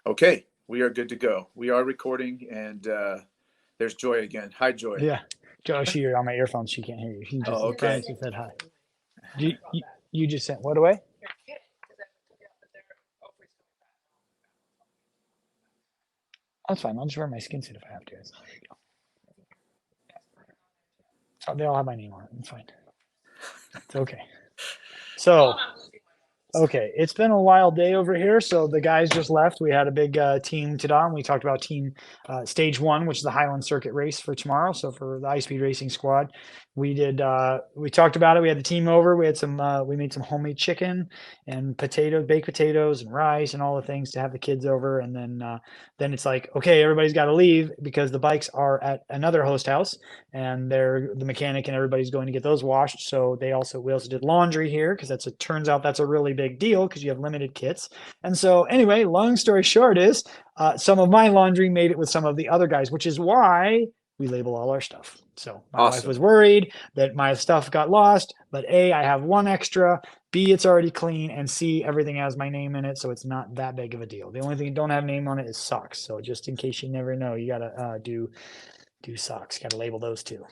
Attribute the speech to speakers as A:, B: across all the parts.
A: Okay, we are good to go. We are recording, and there's Joy again. Hi, Joy.
B: Yeah. Joe, you're on my earphones. She can't hear you.
A: Oh,
B: Brian
A: okay.
B: just said hi. You just sent what away? That's fine. I'll just wear my skin suit if I have to. There you go. They all have my name on it. It's fine. It's okay. So, okay, it's been a wild day over here. So the guys just left. We had a big team today. We talked about team stage one, which is the Highland Circuit race for tomorrow. So for the high speed racing squad, we talked about it. We had the team over. We made some homemade chicken and baked potatoes and rice and all the things to have the kids over. And then it's like, okay, everybody's got to leave because the bikes are at another host house and the mechanic and everybody's going to get those washed. So we also did laundry here because it turns out that's a really big deal because you have limited kits. And so anyway, long story short is some of my laundry made it with some of the other guys, which is why we label all our stuff. So my wife
A: Awesome.
B: was worried that my stuff got lost, but A, I have one extra. B, it's already clean, and C, everything has my name in it, so it's not that big of a deal. The only thing that don't have name on it is socks. So just in case you never know, you gotta do socks. Got to label those too.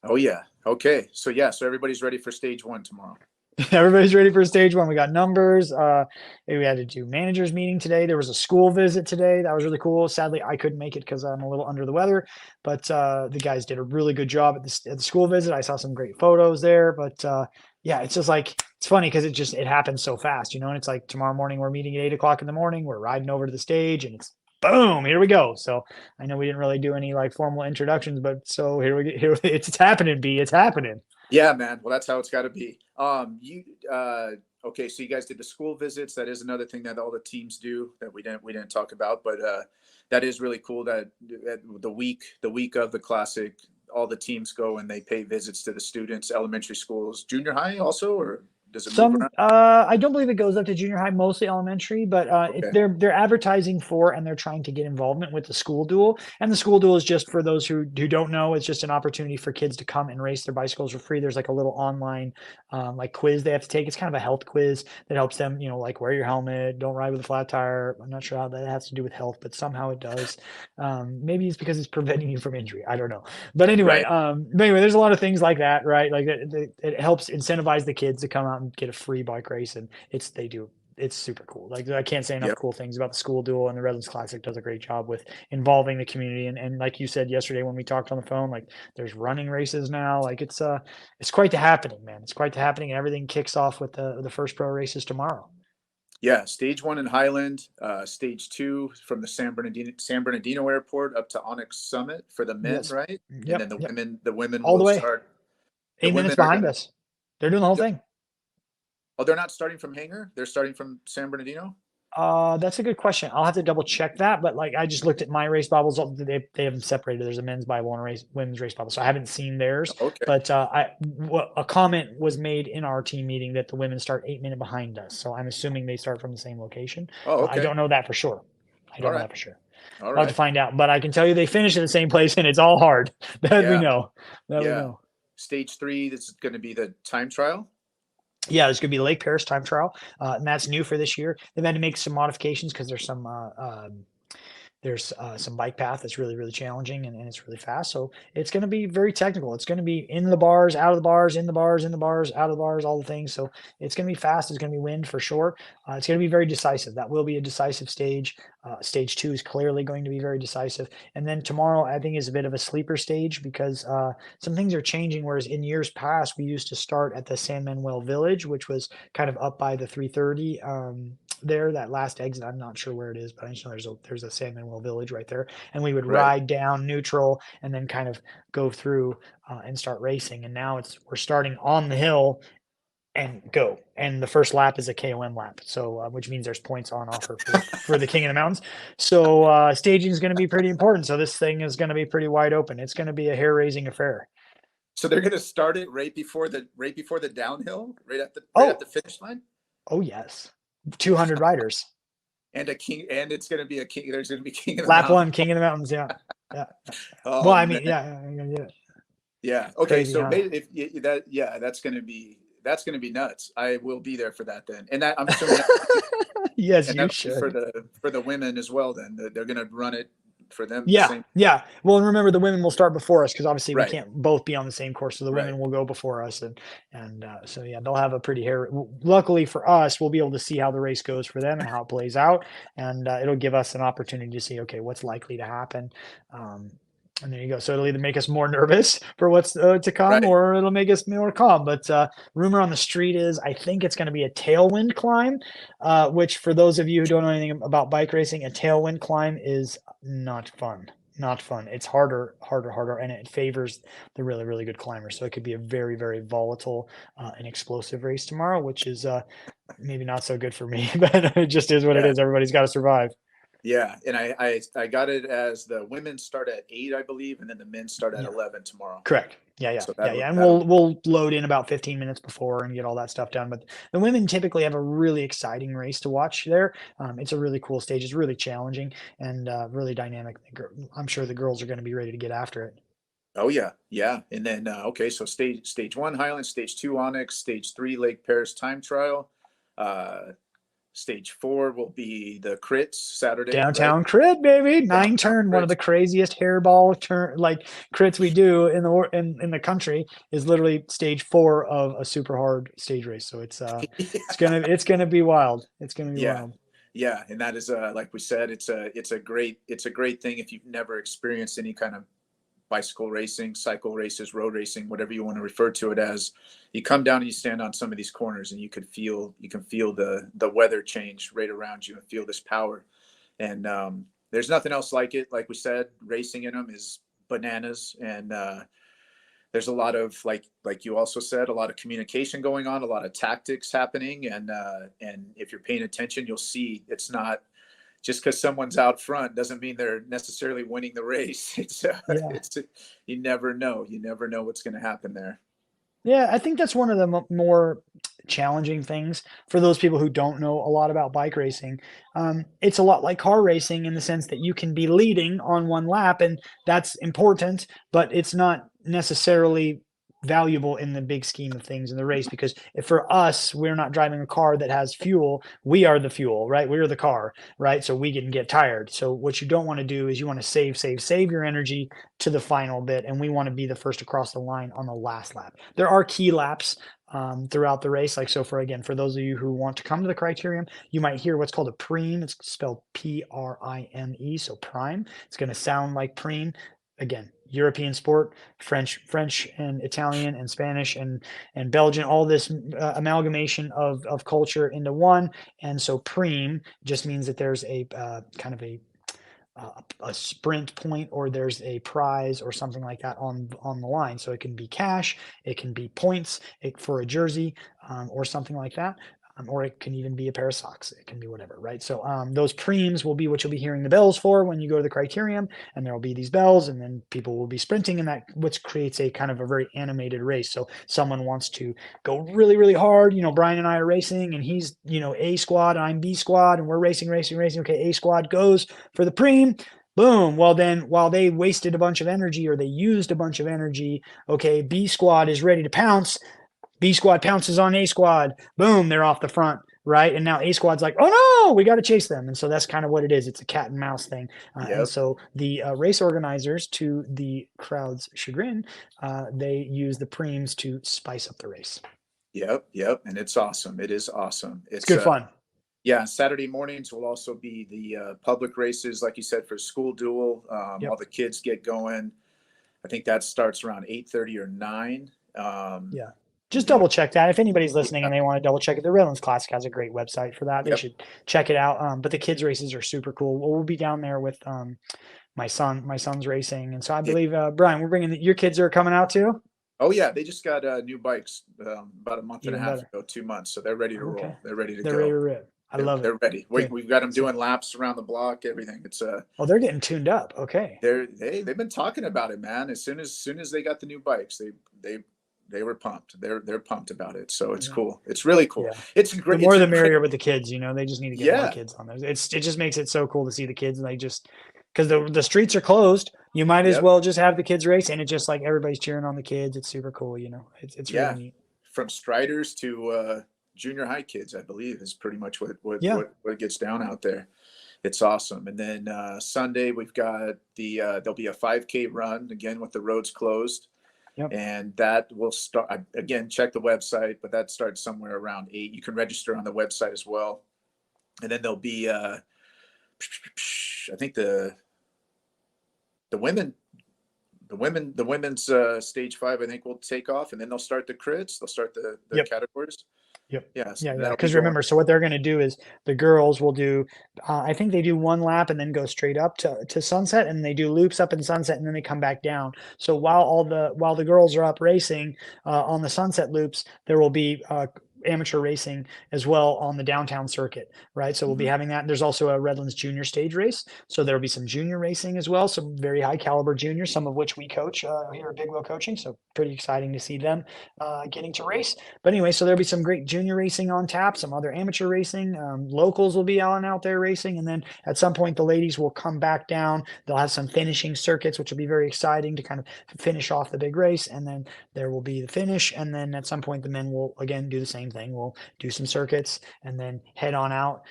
A: Oh, yeah. Okay. So everybody's ready for stage one tomorrow.
B: Everybody's ready for stage one. We got numbers. We had to do managers meeting today. There was a school visit today. That was really cool. Sadly, I couldn't make it because I'm a little under the weather, but the guys did a really good job at the school visit. I saw some great photos there, but yeah, it's just like, it's funny because it happens so fast, and it's like tomorrow morning, we're meeting at 8 o'clock in the morning. We're riding over to the stage and it's boom, here we go. So I know we didn't really do any like formal introductions, but so here we get here. It's happening, B. It's happening.
A: Yeah, man. Well, that's how it's got to be. Okay. So you guys did the school visits. That is another thing that all the teams do that we didn't talk about, but that is really cool. That the week of the classic, all the teams go and they pay visits to the students, elementary schools, junior high also, or does it move around?
B: I don't believe it goes up to junior high, mostly elementary, but
A: Okay.
B: they're advertising for and they're trying to get involvement with the school duel. And the school duel is just for those who don't know, it's just an opportunity for kids to come and race their bicycles for free. There's like a little online like quiz they have to take. It's kind of a health quiz that helps them, like wear your helmet, don't ride with a flat tire. I'm not sure how that has to do with health, but somehow it does. Maybe it's because it's preventing you from injury. I don't know.
A: Right.
B: But anyway, there's a lot of things like that, right? Like it helps incentivize the kids to come out and get a free bike race, and it's super cool. Like I can't say enough
A: Yep.
B: cool things about the school duel, and the Redlands Classic does a great job with involving the community. And like you said yesterday when we talked on the phone, like there's running races now. Like it's quite the happening, man. It's quite the happening, and everything kicks off with the first pro races tomorrow.
A: Yeah, stage one in Highland, stage two from the San Bernardino Airport up to Onyx Summit for the men,
B: Yes.
A: right? And then
B: Yep.
A: the
B: Yep.
A: women, the women
B: All the
A: will
B: way.
A: start. The
B: 8 minutes
A: women are
B: behind
A: gonna.
B: us. They're doing the whole thing.
A: Oh, they're not starting from Hanger. They're starting from San Bernardino.
B: That's a good question. I'll have to double check that, but like I just looked at my race bubbles. They have them separated. There's a men's Bible and a women's race bubble, so I haven't seen theirs.
A: Okay.
B: But a comment was made in our team meeting that the women start 8 minutes behind us. So I'm assuming they start from the same location.
A: Oh,
B: I
A: okay.
B: don't know that for sure. I
A: All
B: don't know
A: right.
B: that for sure.
A: All
B: I'll have to
A: right.
B: find out. But I can tell you they finish in the same place, and it's all hard. That we
A: Yeah.
B: know. That we
A: Yeah.
B: know.
A: Stage three. This is going to be the time trial.
B: Yeah, there's going to be a Lake Paris time trial, and that's new for this year. They've had to make some modifications because there's some bike path that's really, really challenging and it's really fast. So it's going to be very technical. It's going to be in the bars, out of the bars, in the bars, in the bars, out of the bars, all the things. So it's going to be fast. It's going to be wind for sure. It's going to be very decisive. That will be a decisive stage. Stage two is clearly going to be very decisive. And then tomorrow, I think, is a bit of a sleeper stage because some things are changing. Whereas in years past, we used to start at the San Manuel Village, which was kind of up by the 330 there, that last exit. I'm not sure where it is, but I just know there's a San Manuel Village right there, and we would
A: Right.
B: ride down neutral and then kind of go through and start racing. And now we're starting on the hill and go. And the first lap is a KOM lap, so which means there's points on offer for the King of the Mountains. So staging is going to be pretty important. So this thing is going to be pretty wide open. It's going to be a hair raising affair.
A: So they're going to start it right before the downhill, right at the
B: Oh,
A: finish line,
B: oh yes, 200 riders.
A: and a king, and it's going to be a king. There's going to be King of the
B: Lap
A: Mountain.
B: one, King of the Mountains. Yeah, yeah. Well,
A: Oh
B: I
A: man.
B: mean, yeah, yeah, yeah.
A: Yeah. Okay.
B: Crazy,
A: So
B: huh?
A: maybe if that, yeah, that's going to be. that's going to be nuts. I will be there for that then. And that, I'm assuming that,
B: Yes,
A: and
B: you
A: that'll be
B: should.
A: for the women as well. Then they're going to run it for them the
B: Yeah,
A: same.
B: yeah. Well, and remember the women will start before us because obviously we
A: Right.
B: can't both be on the same course, so the
A: Right.
B: women will go before us, and so yeah, they'll have a pretty hair. Luckily for us, we'll be able to see how the race goes for them and how it plays out, and it'll give us an opportunity to see okay what's likely to happen. And there you go. So it'll either make us more nervous for what's to come,
A: Right.
B: or it'll make us more calm. But rumor on the street is I think it's going to be a tailwind climb, which for those of you who don't know anything about bike racing, a tailwind climb is not fun. Not fun. It's harder, harder, harder, and it favors the really, really good climbers. So it could be a very, very volatile and explosive race tomorrow, which is maybe not so good for me, but it just is what it
A: Yeah.
B: is. Everybody's got to survive.
A: Yeah. And I got it as the women start at 8, I believe, and then the men start at
B: Yeah,
A: 11 tomorrow.
B: correct. Yeah, yeah,
A: So
B: yeah, yeah. And
A: that'll
B: we'll load in about 15 minutes before and get all that stuff done. But the women typically have a really exciting race to watch there. It's a really cool stage. It's really challenging and really dynamic. I'm sure the girls are going to be ready to get after it.
A: Oh yeah, yeah. And then okay, so stage 1 Highland, stage 2 Onyx, stage 3 Lake Paris time trial. Stage 4 will be the crits Saturday, right?
B: Downtown crit, baby, nine
A: Downtown
B: turn, one of
A: crits.
B: the craziest hairball turn like crits we do in the country is literally stage 4 of a super hard stage race. So it's gonna be wild. It's gonna be
A: Yeah,
B: wild.
A: yeah, and that is like we said, it's a great thing if you've never experienced any kind of bicycle racing, cycle races, road racing, whatever you want to refer to it as. You come down and you stand on some of these corners, and you can feel the weather change right around you, and feel this power. And there's nothing else like it. Like we said, racing in them is bananas, and there's a lot of like you also said, a lot of communication going on, a lot of tactics happening, and if you're paying attention, you'll see it's not just because someone's out front doesn't mean they're necessarily winning the race.
B: Yeah.
A: You never know. You never know what's going to happen there.
B: Yeah, I think that's one of the more challenging things for those people who don't know a lot about bike racing. It's a lot like car racing in the sense that you can be leading on one lap, and that's important, but it's not necessarily valuable in the big scheme of things in the race because if for us we're not driving a car that has fuel, we are the fuel, right? We're the car, right? So we can get tired. So what you don't want to do is you want to save your energy to the final bit, and we want to be the first across the line on the last lap. There are key laps throughout the race. Like, so for those of you who want to come to the criterium, you might hear what's called a prime. It's spelled Prime. So prime. It's going to sound like prime. Again, European sport, French and Italian and Spanish and Belgian, all this amalgamation of culture into one. And so prime just means that there's a kind of a sprint point or there's a prize or something like that on the line. So it can be cash, it can be points for a jersey or something like that. Or it can even be a pair of socks. It can be whatever, right? So those preems will be what you'll be hearing the bells for when you go to the criterium, and there will be these bells, and then people will be sprinting, and that which creates a kind of a very animated race. So someone wants to go really, really hard. You know, Brian and I are racing, and he's A squad, and I'm B squad, and we're racing. Okay, A squad goes for the preem. Boom. Well, then while they wasted a bunch of energy or they used a bunch of energy, okay, B squad is ready to pounce. B squad pounces on A squad. Boom, they're off the front, right? And now A squad's like, oh no, we got to chase them. And so that's kind of what it is. It's a cat and mouse thing. And
A: Yep.
B: so the race organizers, to the crowd's chagrin, they use the preems to spice up the race.
A: Yep. Yep. And it's awesome. It is awesome.
B: It's good fun.
A: Yeah. Saturday mornings will also be the public races, like you said, for school duel.
B: Yep.
A: All the kids get going. I think that starts around 8:30 or 9.
B: Yeah. Just
A: You know,
B: double check that. If anybody's listening
A: yeah.
B: and they want to double check it, the Redlands Classic has a great website for that. They
A: Yep.
B: should check it out. But the kids races are super cool. We'll be down there with my son's racing. And so I
A: Yeah.
B: believe, Brian, we're bringing your kids are coming out too.
A: Oh yeah, they just got new bikes about a month and a
B: Even
A: half
B: better.
A: ago, 2 months. So they're ready to
B: Okay.
A: roll. They're ready to
B: They're ready
A: go.
B: to rip. I love it.
A: They're ready.
B: Good.
A: We've got them
B: So,
A: doing laps around the block. Everything. It's
B: oh, they're getting tuned up. Okay.
A: they've been talking about it, man. As soon as they got the new bikes, they were pumped. They're pumped about it. So it's
B: Yeah.
A: cool. It's really cool.
B: Yeah.
A: It's
B: The
A: great.
B: more
A: It's
B: the
A: a great.
B: merrier with the kids, they just need to get more
A: Yeah.
B: kids on there. It just makes it so cool to see the kids and they just because the streets are closed. You might as
A: Yep.
B: well just have the kids race and it's just like everybody's cheering on the kids. It's super cool, It's really
A: Yeah.
B: neat.
A: from Striders to junior high kids, I believe, is pretty much
B: Yeah.
A: what gets down out there. It's awesome. And then Sunday we've got there'll be a 5K run again with the roads closed.
B: Yep.
A: And that will start again. Check the website, but that starts somewhere around 8. You can register on the website as well. And then there'll be I think the women the women's stage 5 I think will take off, and then they'll start the crits. They'll start the
B: Yep.
A: categories.
B: Yep.
A: Yes.
B: Yeah.
A: That'll be
B: Because
A: going.
B: remember, so what they're going to do is the girls will do, I think they do one lap and then go straight up to sunset, and they do loops up in sunset, and then they come back down. So while the girls are up racing on the sunset loops, there will be amateur racing as well on the downtown circuit, right? So we'll be having that. There's also a Redlands junior stage race. So there'll be some junior racing as well, some very high caliber juniors, some of which we coach here at Big Wheel Coaching. So pretty exciting to see them getting to race. But anyway, so there'll be some great junior racing on tap, some other amateur racing. Locals will be out there racing. And then at some point, the ladies will come back down. They'll have some finishing circuits, which will be very exciting to kind of finish off the big race. And then there will be the finish. And then at some point, the men will again do the same thing. We'll do some circuits and then head on out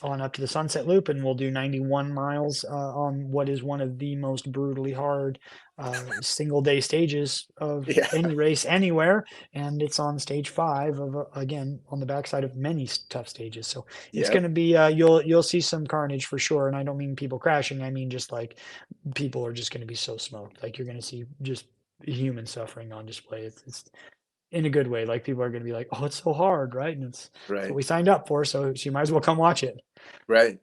B: on up to the Sunset Loop, and we'll do 91 miles on what is one of the most brutally hard single day stages of any race anywhere. And it's on stage 5 of again on the backside of many tough stages. So it's going to be you'll see some carnage for sure. And I don't mean people crashing. I mean just like people are just going to be so smoked. Like you're going to see just human suffering on display. It's in a good way. Like people are going to be like, "Oh, it's so hard," right? And it's what we signed up for, so you might as well come watch it.
A: Right.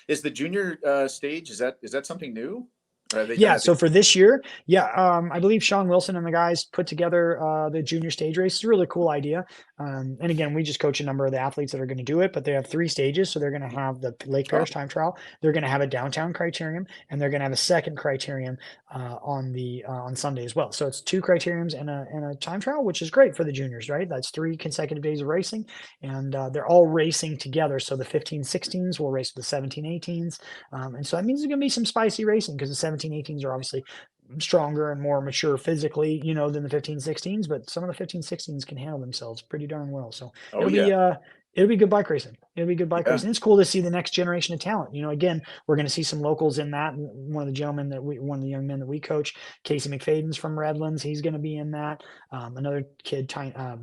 A: Is the junior stage, is that something new?
B: Yeah. So for this year, I believe Sean Wilson and the guys put together the junior stage race. It's a really cool idea. And again, we just coach a number of the athletes that are going to do it, but they have 3 stages. So they're going to have the Lake Parish time trial. They're going to have a downtown criterium, and they're going to have a second criterium on Sunday as well. So it's 2 criteriums and a time trial, which is great for the juniors, right? That's 3 consecutive days of racing, and they're all racing together. So the 15-16s will race with the 17-18s. And so that means there's going to be some spicy racing because the 17-18s are obviously stronger and more mature physically, than the 15-16s, but some of the 15-16s can handle themselves pretty darn well. So it'll be good bike racing. It'll be good bike racing. It's cool to see the next generation of talent. Again, we're going to see some locals in that. One of the young men that we coach, Casey McFadden's from Redlands. He's going to be in that. Another kid,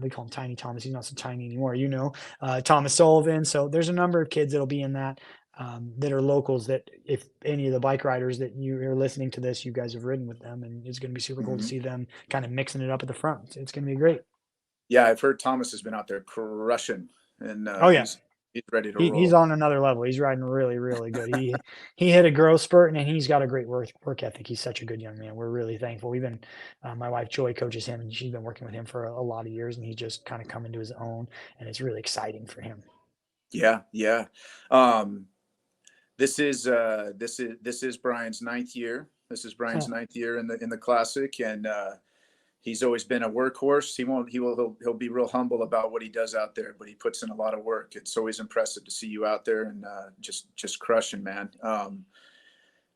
B: we call him Tiny Thomas. He's not so tiny anymore, Thomas Sullivan. So there's a number of kids that'll be in that. That are locals that if any of the bike riders that you are listening to this, you guys have ridden with them, and it's going to be super cool to see them kind of mixing it up at the front. It's going to be great.
A: Yeah. I've heard Thomas has been out there crushing, and he's ready to roll.
B: He's on another level. He's riding really, really good. He hit a growth spurt, and he's got a great work ethic. He's such a good young man. We're really thankful. We've been, my wife Joy coaches him, and she's been working with him for a lot of years, and he's just kind of come into his own, and it's really exciting for him.
A: Yeah. This is Brian's 9th year. This is Brian's 9th year in the classic, and he's always been a workhorse. He'll be real humble about what he does out there, but he puts in a lot of work. It's always impressive to see you out there and just crushing, man.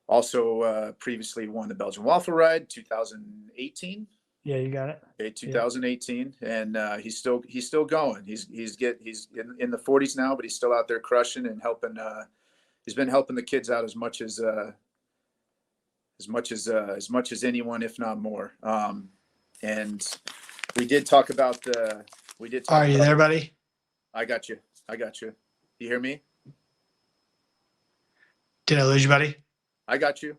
A: Also previously won the Belgian Waffle Ride 2018.
B: Yeah, you got it.
A: Okay, 2018, and he's still going. He's in the 40s now, but he's still out there crushing and helping. He's been helping the kids out as much as anyone, if not more. And we did talk about
B: Are you there, buddy?
A: I got you. You hear me?
B: Did I lose you, buddy?
A: I got you.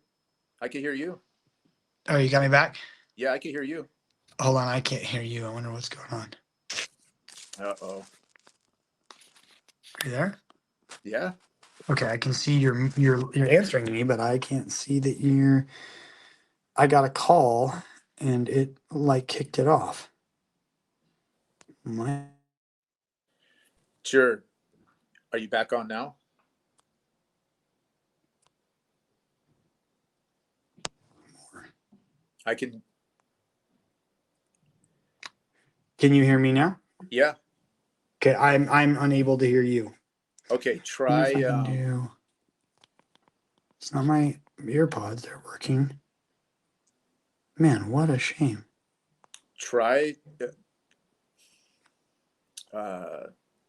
A: I can hear you.
B: Oh, you got me back?
A: Yeah, I can hear you.
B: Hold on, I can't hear you. I wonder what's going on.
A: Uh-oh.
B: Are you there?
A: Yeah.
B: Okay, I can see you're answering me, but I can't see that I got a call and it kicked it off.
A: Sure. Are you back on now? I can.
B: Can you hear me now?
A: Yeah.
B: Okay, I'm unable to hear you.
A: Okay, try.
B: It's not my earpods. They're working. Man, what a shame.
A: Try.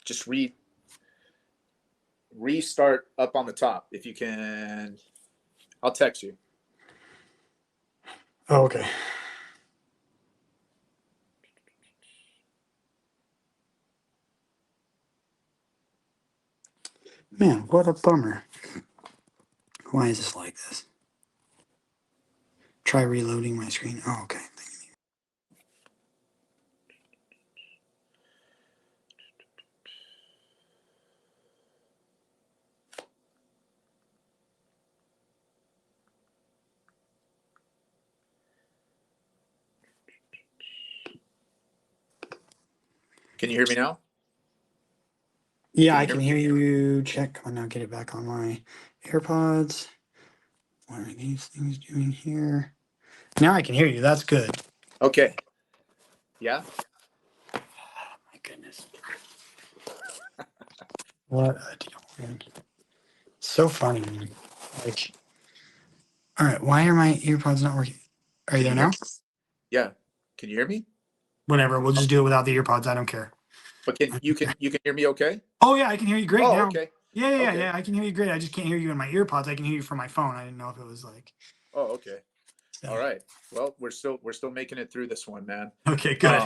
A: just restart up on the top. If you can, I'll text you.
B: Oh, okay. Man, what a bummer. Why is this like this? Try reloading my screen. Oh, okay.
A: Can you hear me now?
B: Yeah,
A: Can
B: I
A: you hear
B: can
A: me?
B: hear you. Check. Come on now, get it back on my AirPods. What are these things doing here? Now I can hear you. That's good.
A: Okay. Yeah.
B: My goodness. What a deal, man. So funny, man. Like, all right, why are my earpods not working? Are you there now?
A: Yeah. Can you hear me?
B: Whatever. We'll just do it without the earpods. I don't care.
A: But you can hear me okay?
B: Oh yeah, I can hear you great
A: Oh,
B: now.
A: okay.
B: Yeah.
A: Okay.
B: I can hear you great. I just can't hear you in my earpods. I can hear you from my phone. I didn't know if it was like.
A: Oh, okay.
B: So.
A: All right. Well, we're still making it through this one, man.
B: Okay, good.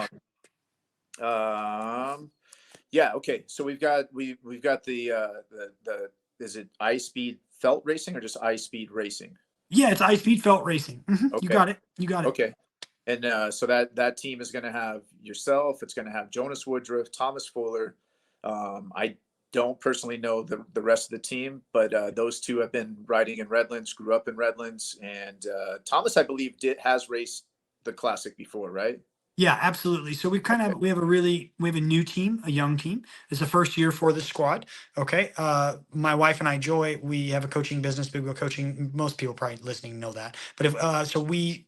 A: Yeah. Okay. So we've got the is it iSpeed Felt Racing or just iSpeed Racing?
B: Yeah, it's iSpeed Felt Racing. You
A: Okay.
B: got it. You got it.
A: Okay. And so that team is going to have yourself. It's going to have Jonas Woodruff, Thomas Fuller. I don't personally know the rest of the team, but those two have been riding in Redlands, grew up in Redlands, and Thomas, I believe, has raced the Classic before, right?
B: Yeah, absolutely. So
A: Okay.
B: we have a new team, a young team. It's the first year for the squad. Okay. My wife and I, Joy, we have a coaching business, Big Wheel Coaching. Most people probably listening know that. But if so we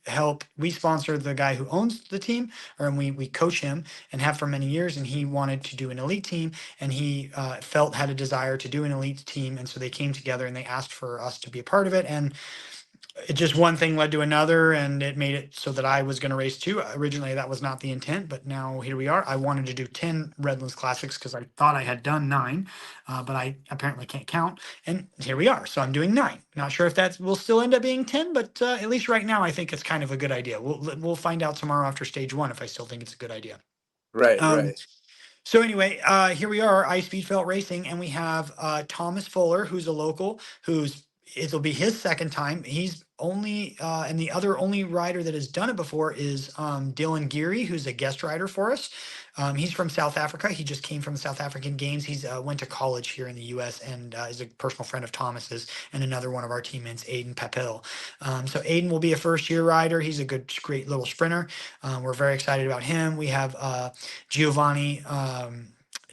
B: sponsor the guy who owns the team, and we coach him and have for many years. And he wanted to do an elite team, and he had a desire to do an elite team, and so they came together and they asked for us to be a part of it. And it just one thing led to another, and it made it so that I was going to race two. Originally, that was not the intent, but now here we are. I wanted to do 10 Redlands Classics because I thought I had done 9, but I apparently can't count. And here we are. So I'm doing 9. Not sure if that will still end up being 10, but at least right now, I think it's kind of a good idea. We'll find out tomorrow after stage 1 if I still think it's a good idea.
A: Right.
B: Um,
A: Right.
B: so anyway, here we are, Ice Speed Felt Racing, and we have Thomas Fuller, who's a local, it'll be his second time. He's only and the other only rider that has done it before is Dylan Geary, who's a guest rider for us. He's from South Africa. He just came from the South African Games. He's went to college here in the U.S. and is a personal friend of Thomas's and another one of our teammates, Aiden Papil. So Aiden will be a first-year rider. He's a great little sprinter. We're very excited about him. We have Giovanni.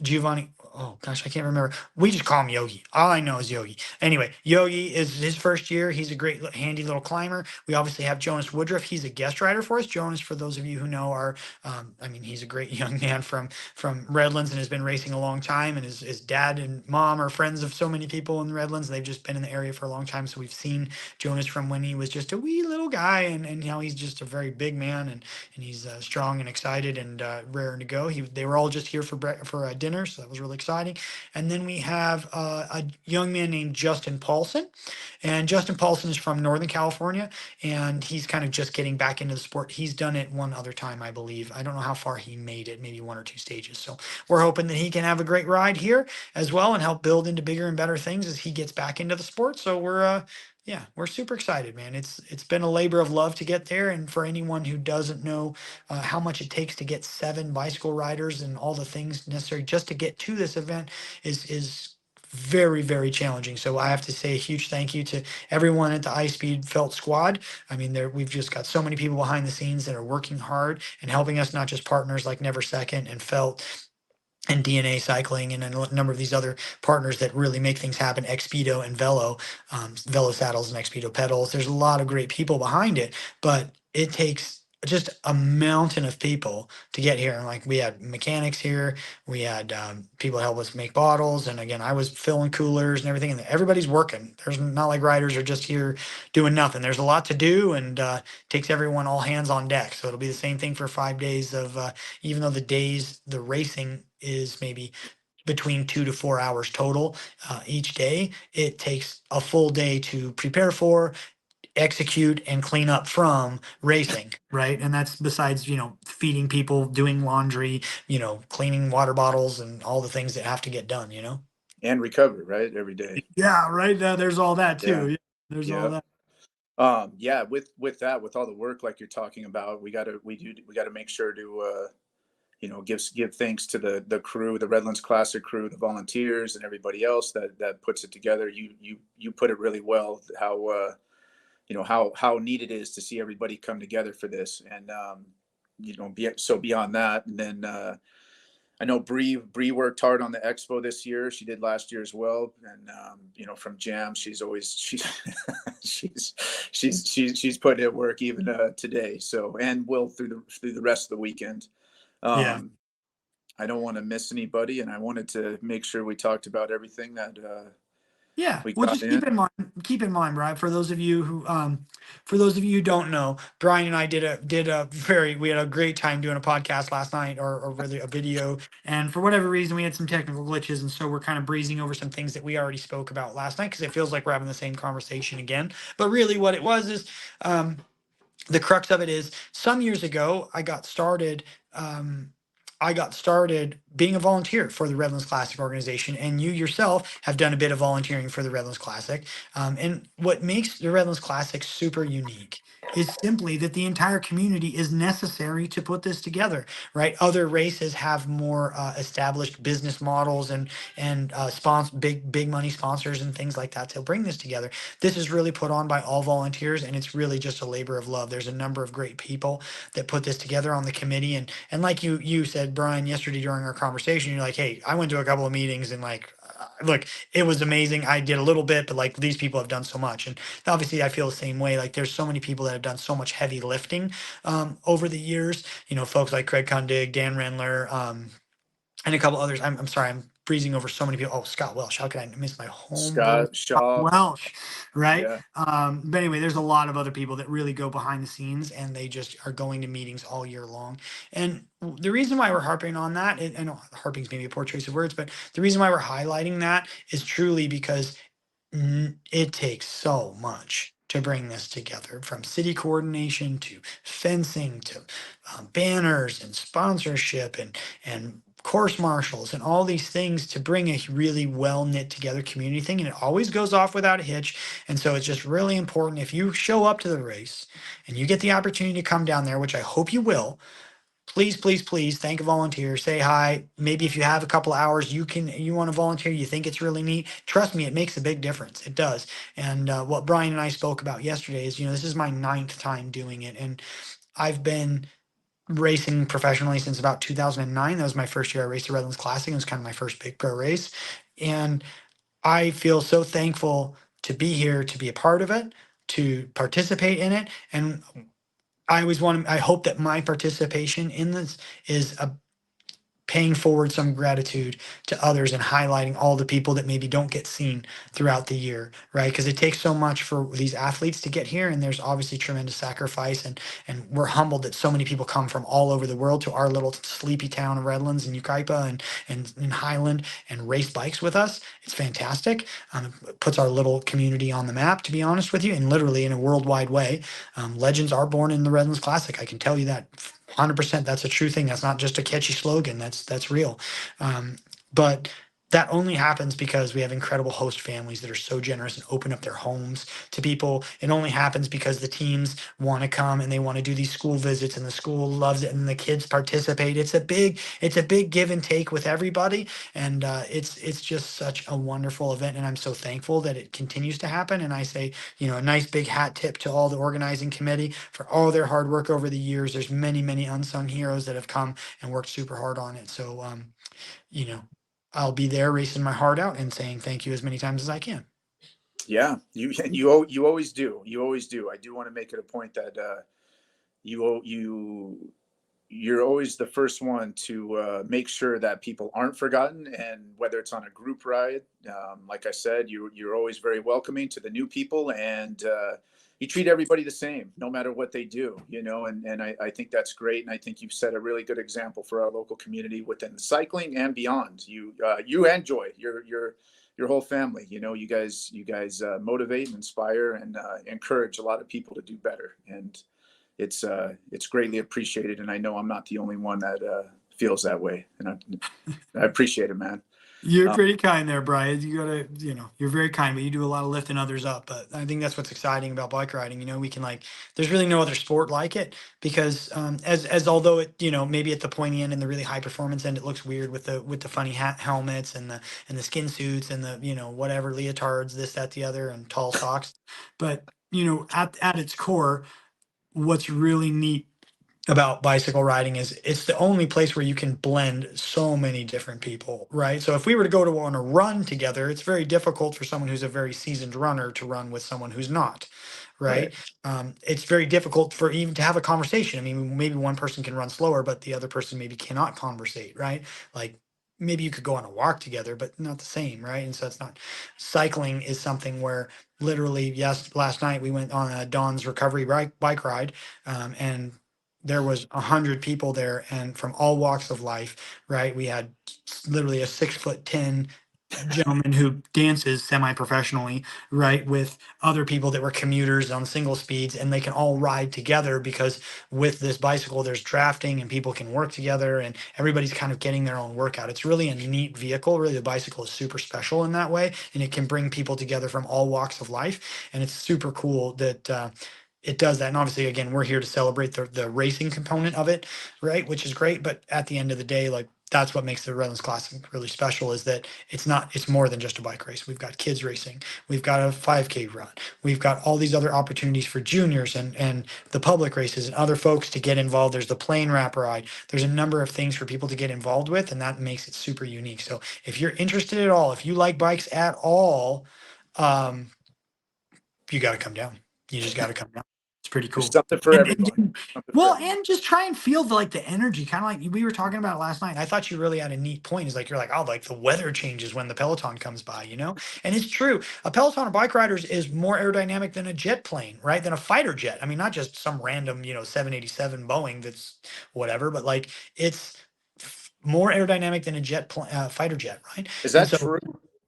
B: Giovanni. Oh gosh, I can't remember. We just call him Yogi. All I know is Yogi. Anyway, Yogi is his first year. He's a great, handy little climber. We obviously have Jonas Woodruff. He's a guest rider for us. Jonas, for those of you who know, he's a great young man from Redlands and has been racing a long time. And his dad and mom are friends of so many people in Redlands. They've just been in the area for a long time. So we've seen Jonas from when he was just a wee little guy, and now he's just a very big man, and he's strong and excited and raring to go. They were all just here for dinner, so that was really exciting. And then we have a young man named Justin Paulson, and Justin Paulson is from Northern California, and he's kind of just getting back into the sport. He's done it one other time, I believe. I don't know how far he made it, maybe 1 or 2 stages. So we're hoping that he can have a great ride here as well and help build into bigger and better things as he gets back into the sport. So we're super excited, man. It's been a labor of love to get there, and for anyone who doesn't know how much it takes to get 7 bicycle riders and all the things necessary just to get to this event is very, very challenging. So I have to say a huge thank you to everyone at the iSpeed Felt Squad. I mean, we've just got so many people behind the scenes that are working hard and helping us, not just partners like Never Second and Felt and DNA Cycling and a number of these other partners that really make things happen, Expedo and Velo, Velo saddles and Expedo pedals. There's a lot of great people behind it, but it takes just a mountain of people to get here. And like we had mechanics here, we had people help us make bottles, and again, I was filling coolers and everything. And everybody's working. There's not like riders are just here doing nothing. There's a lot to do, and takes everyone all hands on deck. So it'll be the same thing for 5 days of even though the racing is maybe between 2 to 4 hours total each day. It takes a full day to prepare for, execute, and clean up from racing, right? And that's besides, feeding people, doing laundry, cleaning water bottles, and all the things that have to get done.
A: And recover, right? Every day.
B: Yeah, right. There's all that
A: Yeah.
B: too. Yeah, there's all
A: Yeah.
B: that.
A: Yeah, with that, with all the work like you're talking about, we gotta make sure to give thanks to the crew, the Redlands Classic crew, the volunteers, and everybody else that puts it together. You put it really well, how how neat it is to see everybody come together for this. And beyond that, and then I know Bree worked hard on the expo this year. She did last year as well. And from Jam, she's always she's putting in work even today. So, and will through the rest of the weekend.
B: Yeah.
A: I don't want to miss anybody, and I wanted to make sure we talked about everything that
B: Yeah.
A: we
B: Well,
A: got
B: just
A: in.
B: keep in mind, Brian, for those of you who don't know, Brian and I we had a great time doing a podcast last night, or really a video. And for whatever reason, we had some technical glitches. And so we're kind of breezing over some things that we already spoke about last night, because it feels like we're having the same conversation again. But really what it was is, the crux of it is, some years ago I got started being a volunteer for the Redlands Classic organization, and you yourself have done a bit of volunteering for the Redlands Classic. And what makes the Redlands Classic super unique is simply that the entire community is necessary to put this together, right? Other races have more established business models and big money sponsors and things like that to bring this together. This is really put on by all volunteers, and it's really just a labor of love. There's a number of great people that put this together on the committee, and like you said, Brian, yesterday during our conversation, you're like, hey, I went to a couple of meetings, and like, look, it was amazing. I did a little bit, but like, these people have done so much. And obviously I feel the same way. Like, there's so many people that have done so much heavy lifting over the years, folks like Craig Kundig, Dan Rendler, and a couple others. I'm sorry, I'm breezing over so many people. Oh, Scott Welsh. How could I miss my homebrew
A: Scott
B: Scott
A: Shaw.
B: Welsh? Right.
A: Yeah.
B: But anyway, there's a lot of other people that really go behind the scenes, and they just are going to meetings all year long. And the reason why we're harping on that, and I know harping is maybe a poor choice of words, but the reason why we're highlighting that is truly because it takes so much to bring this together, from city coordination to fencing to banners and sponsorship and course marshals and all these things to bring a really well knit together community thing. And it always goes off without a hitch. And so it's just really important, if you show up to the race and you get the opportunity to come down there, which I hope you will, please, please, please thank a volunteer, say hi. Maybe if you have a couple of hours, you want to volunteer, you think it's really neat. Trust me, it makes a big difference. It does. And what Brian and I spoke about yesterday is, this is my 9th time doing it. And I've been racing professionally since about 2009. That was my first year I raced the Redlands Classic. It was kind of my first big pro race. And I feel so thankful to be here, to be a part of it, to participate in it. And I hope that my participation in this is paying forward some gratitude to others and highlighting all the people that maybe don't get seen throughout the year, right? Because it takes so much for these athletes to get here, and there's obviously tremendous sacrifice, and we're humbled that so many people come from all over the world to our little sleepy town of Redlands and Yucaipa and Highland and race bikes with us. It's fantastic. It puts our little community on the map, to be honest with you, and literally in a worldwide way. Legends are born in the Redlands Classic. I can tell you that 100%. That's a true thing. That's not just a catchy slogan. That's real. But that only happens because we have incredible host families that are so generous and open up their homes to people. It only happens because the teams want to come and they want to do these school visits, and the school loves it and the kids participate. It's a big give and take with everybody, and it's just such a wonderful event. And I'm so thankful that it continues to happen. And I say, a nice big hat tip to all the organizing committee for all their hard work over the years. There's many, many unsung heroes that have come and worked super hard on it. So, you know, I'll be there racing my heart out and saying thank you as many times as I can.
A: Yeah, you always do. You always do. I do want to make it a point that you're always the first one to make sure that people aren't forgotten, and whether it's on a group ride, like I said, you're always very welcoming to the new people, and you treat everybody the same, no matter what they do, you know, and I think that's great. And I think you've set a really good example for our local community within cycling and beyond. You and Joy, your whole family, you know, you guys motivate and inspire and encourage a lot of people to do better. And it's greatly appreciated. And I know I'm not the only one that feels that way. And I appreciate it, man.
C: You're pretty kind there, Brian. You gotta, you know, you're very kind, but you do a lot of lifting others up. But I think that's what's exciting about bike riding. You know, we can like, there's really no other sport like it because as although it, you know, maybe at the pointy end and the really high performance end, it looks weird with the funny helmets and the skin suits and the, you know, whatever leotards, this, that, the other, and tall socks. But you know, at its core, what's really neat about bicycle riding is it's the only place where you can blend so many different people, right? So if we were to go to on a run together, it's very difficult for someone who's a very seasoned runner to run with someone who's not,
A: Right.
C: right? It's very difficult for even to have a conversation. I mean, maybe one person can run slower, but the other person maybe cannot conversate, right? Like maybe you could go on a walk together, but not the same, right? And so it's not. Cycling is something where literally, yes, last night we went on a Dawn's recovery bike ride, and there was 100 people there and from all walks of life, right? We had literally a 6'10" gentleman who dances semi-professionally, right, with other people that were commuters on single speeds, and they can all ride together because with this bicycle there's drafting and people can work together and everybody's kind of getting their own workout. It's really a neat vehicle. Really, the bicycle is super special in that way, and it can bring people together from all walks of life, and it's super cool that it does that. And obviously, again, we're here to celebrate the racing component of it, right? Which is great. But at the end of the day, like that's what makes the Redlands Classic really special is that it's more than just a bike race. We've got kids racing. We've got a 5K run. We've got all these other opportunities for juniors and the public races and other folks to get involved. There's the plane wrap ride. There's a number of things for people to get involved with, and that makes it super unique. So if you're interested at all, if you like bikes at all, um, you got to come down. You just got to come down. It's pretty
A: There's
C: cool.
A: something for everyone. Something for
C: Well,
A: everyone.
C: and just try and feel like the energy, kind of like we were talking about last night. I thought you really had a neat point. Is like you're like, oh, like the weather changes when the Peloton comes by, you know? And it's true. A Peloton of bike riders is more aerodynamic than a jet plane, right? Than a fighter jet. I mean, not just some random, you know, 787 Boeing that's whatever, but like it's more aerodynamic than a fighter jet, right?
A: Is
C: And
A: that
C: so
A: true?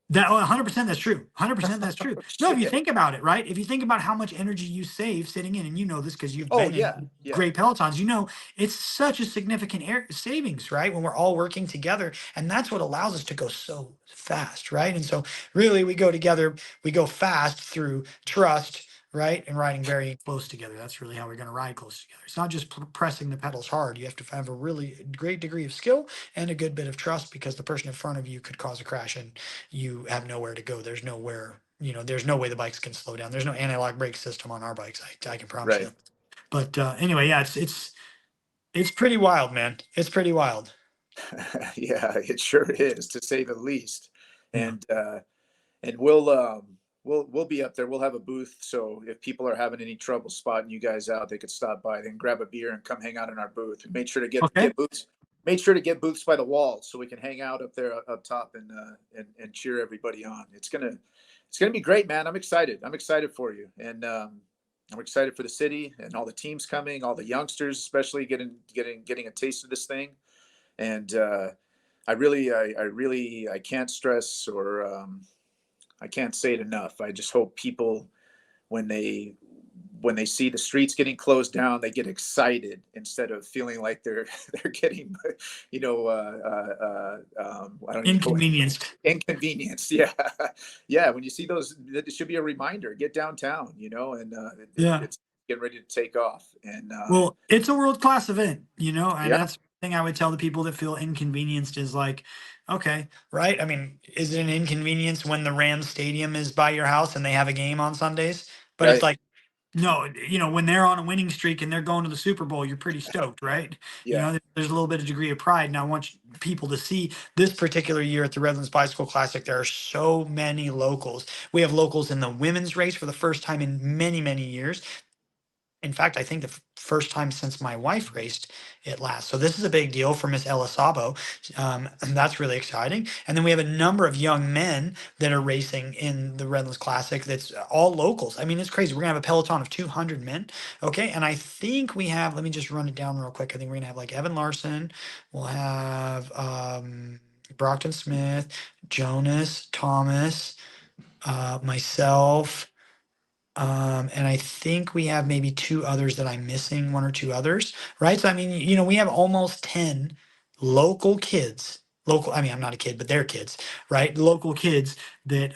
C: that 100% that's true. 100% that's true. No, if you
A: Shit.
C: think about it, right? If you think about how much energy you save sitting in, and you know this because you've
A: Oh
C: been
A: yeah,
C: in
A: yeah.
C: great pelotons, you know it's such a significant air savings, right? When we're all working together, and that's what allows us to go so fast, right? And so really, we go together, we go fast through trust, right, and riding very close together. That's really how we're going to ride close together. It's not just pressing the pedals hard. You have to have a really great degree of skill and a good bit of trust because the person in front of you could cause a crash and you have nowhere to go. There's nowhere, you know, there's no way the bikes can slow down. There's no anti-lock brake system on our bikes. I can promise
A: Right.
C: you. But anyway, yeah, it's pretty wild, man. It's pretty wild.
A: Yeah, it sure is, to say the least.
C: Yeah.
A: And we'll be up there. We'll have a booth, so if people are having any trouble spotting you guys out, they could stop by, then grab a beer and come hang out in our booth. And make sure to
C: Okay.
A: get booths. Make sure to get booths by the wall so we can hang out up there up top and cheer everybody on. It's gonna be great, man. I'm excited. I'm excited for you, and I'm excited for the city and all the teams coming, all the youngsters, especially getting a taste of this thing. And I can't stress or I can't say it enough. I just hope people, when they see the streets getting closed down, they get excited instead of feeling like they're getting, you know, I don't even know,
C: Inconvenienced.
A: inconvenienced. Yeah, yeah. When you see those, it should be a reminder. Get downtown, you know, and
C: Yeah.
A: it's getting ready to take off. And
C: Well, it's a world-class event, you know, and
A: yeah,
C: that's the thing I would tell the people that feel inconvenienced is like, okay, right? I mean, is it an inconvenience when the Rams stadium is by your house and they have a game on Sundays? But it's
A: right.
C: like, no, you know, when they're on a winning streak and they're going to the Super Bowl, you're pretty stoked, right? You
A: Yeah,
C: know, there's a little bit of degree of pride. And I want people to see this particular year at the Redlands Bicycle Classic, there are so many locals. We have locals in the women's race for the first time in many, many years. in fact, I think the first time since my wife raced it last. So this is a big deal for Miss Ella Sabo. And that's really exciting. And then we have a number of young men that are racing in the Redlands Classic. That's all locals. I mean, it's crazy. We're gonna have a peloton of 200 men. Okay, and I think we have. Let me just run it down real quick. I think we're gonna have like Evan Larson. We'll have Brockton Smith, Jonas Thomas, myself. And I think we have maybe two others that I'm missing, one or two others, right? So I mean, you know, we have almost 10 local kids, local, I mean, I'm not a kid, but they're kids, right? Local kids that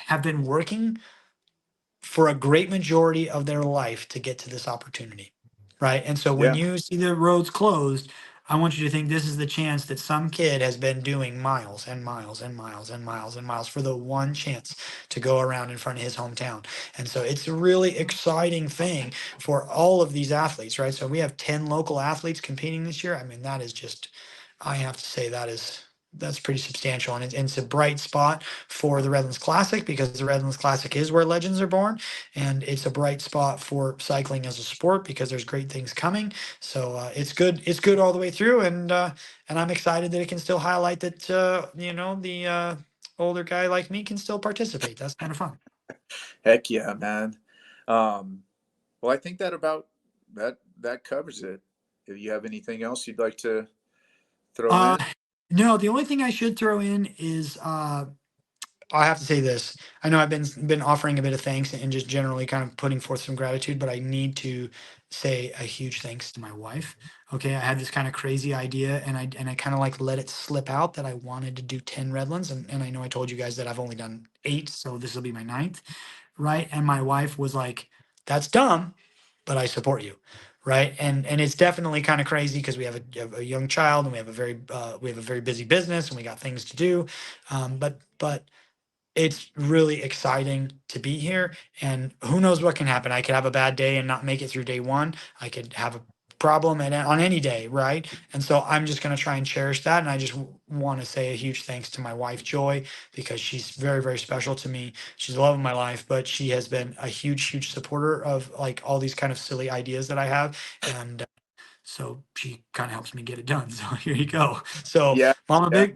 C: have been working for a great majority of their life to get to this opportunity, right? And so when
A: Yeah.
C: you see the roads closed, I want you to think this is the chance that some kid has been doing miles and miles and miles and miles and miles for the one chance to go around in front of his hometown. And so it's a really exciting thing for all of these athletes, right? So we have 10 local athletes competing this year. I mean, that is just, I have to say that's pretty substantial, and it's a bright spot for the Redlands Classic because the Redlands Classic is where legends are born, and it's a bright spot for cycling as a sport because there's great things coming. So it's good. It's good all the way through, and I'm excited that it can still highlight that you know, the older guy like me can still participate. That's kind of fun.
A: Heck yeah, man. Well, I think that about that covers it. If you have anything else you'd like to throw
C: Uh,
A: in,
C: no, the only thing I should throw in is I have to say this. I know I've been offering a bit of thanks and just generally kind of putting forth some gratitude, but I need to say a huge thanks to my wife. Okay, I had this kind of crazy idea, and I kind of like let it slip out that I wanted to do 10 Redlands, and I know I told you guys that I've only done 8, so this will be my ninth, right? And my wife was like, "That's dumb, but I support you." Right. And it's definitely kind of crazy because we have a young child, and we have a very busy business, and we got things to do. But it's really exciting to be here, and who knows what can happen. I could have a bad day and not make it through day one. I could have a problem on any day, right? And so I'm just going to try and cherish that, and I just want to say a huge thanks to my wife Joy, because she's very, very special to me. She's the love of my life, but she has been a huge supporter of like all these kind of silly ideas that I have, and so she kind of helps me get it done. So here you go. So
A: yeah, yeah.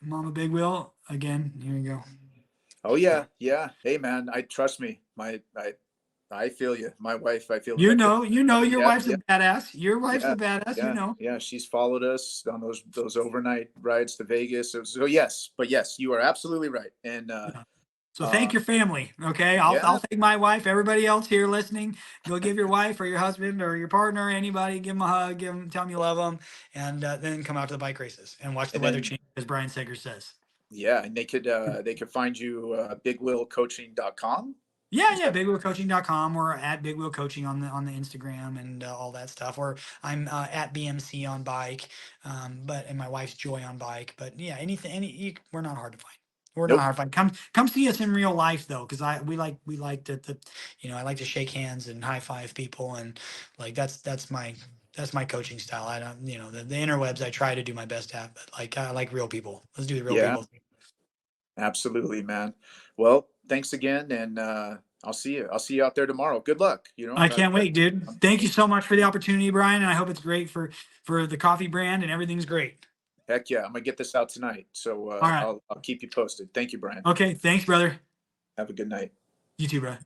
C: Mama Big Wheel again. Here you go.
A: Oh yeah, yeah. Hey man, I trust me. I feel you. My wife, I feel
C: You
A: right there.
C: know, your
A: Yep,
C: wife's a
A: yep,
C: badass. Your wife's
A: yeah,
C: a badass, you
A: yeah,
C: know.
A: yeah. She's followed us on those overnight rides to Vegas. So yes, but yes, you are absolutely right. And
C: Yeah. So thank
A: uh,
C: your family. Okay. I'll
A: yeah,
C: thank my wife. Everybody else here listening, go give your wife or your husband or your partner, anybody, give them a hug, tell them you love them, and then come out to the bike races and watch the
A: and
C: weather
A: then
C: change, as Brian Sager says.
A: yeah, and they could find you bigwheelcoaching.com.
C: Yeah,
A: Is
C: yeah,
A: that
C: bigwheelcoaching.com, or at Big Wheel Coaching on the Instagram and all that stuff. Or I'm at BMC on bike, and my wife's Joy on bike. But yeah, we're not hard to find. We're not
A: nope.
C: hard to find. Come see us in real life though, because we like to you know, I like to shake hands and high five people, and like that's my coaching style. I don't, you know, the interwebs I try to do my best at, but like I like real people. Let's do the real
A: Yeah,
C: people.
A: absolutely, man. Well, thanks again, and I'll see you. I'll see you out there tomorrow. Good luck.
C: I can't wait, dude. Thank you so much for the opportunity, Brian, and I hope it's great for the coffee brand and everything's great.
A: Heck yeah, I'm gonna get this out tonight. So
C: All right.
A: I'll keep you posted. Thank you, Brian.
C: Okay. Thanks, brother.
A: Have a good night.
C: You too, bro.